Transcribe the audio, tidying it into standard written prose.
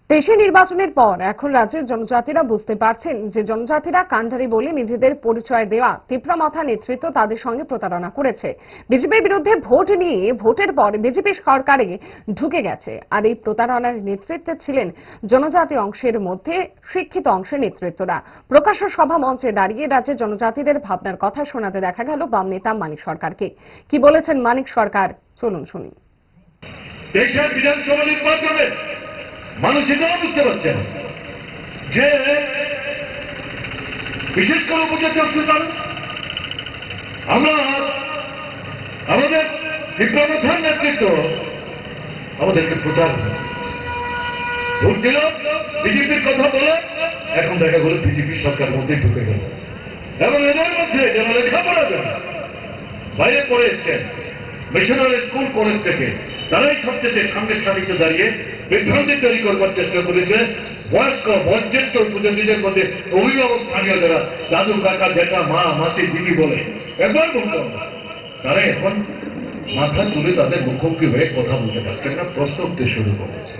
দেশে নির্বাচনের পর এখন রাজ্যের জনজাতিরা বুঝতে পারছেন যে জনজাতিরা কান্ডারি বলে নিজেদের পরিচয় দেওয়া তীব্রমাথা নেতৃত্ব তাদের সঙ্গে প্রতারণা করেছে। বিজেপির বিরুদ্ধে ভোট নিয়ে ভোটের পর বিজেপি সরকারে ঢুকে গেছে। আর এই প্রতারণার নেতৃত্বে ছিলেন জনজাতি অংশের মধ্যে শিক্ষিত অংশের নেতৃত্বরা। প্রকাশ্য সভা মঞ্চে দাঁড়িয়ে রাজ্যের জনজাতিদের ভাবনার কথা শোনাতে দেখা গেল বাম নেতা মানিক সরকারকে। কি বলেছেন মানিক সরকার, চলুন শুনি। দেশের বিধানসভা নির্বাচনে মানুষ এটাও বুঝতে পারছে না যে বিশেষ করে উপজাতি অংশের মানুষ আমরা আমাদের তীব্রমাথার নেতৃত্ব আমাদেরকে প্রতারণা ভোট দিল বিজেপির কথা বলে এখন দেখা গেল বিজেপি সরকার মধ্যে ঢুকে গেল এবং এদের মধ্যে যারা লেখাপড়া জানে বাইরে পড়ে এসছেন মিশনারি স্কুল কলেজ থেকে তারাই সবচেয়ে সামনের সারিতে দাঁড়িয়ে বিভ্রান্তি তৈরি করবার চেষ্টা করেছে। বয়স্ক বয়োজ্যেষ্ঠ উপজাতিদের মধ্যে অভিভাবক স্থানীয় যারা দাদু কাকা জ্যাঠা মা মাসি দিদি বলে একবার বলতো তারা এখন মাথা তুলে তাদের মুখোমুখি হয়ে কথা বলতে পারছেন না, প্রশ্ন উঠতে শুরু করেছে।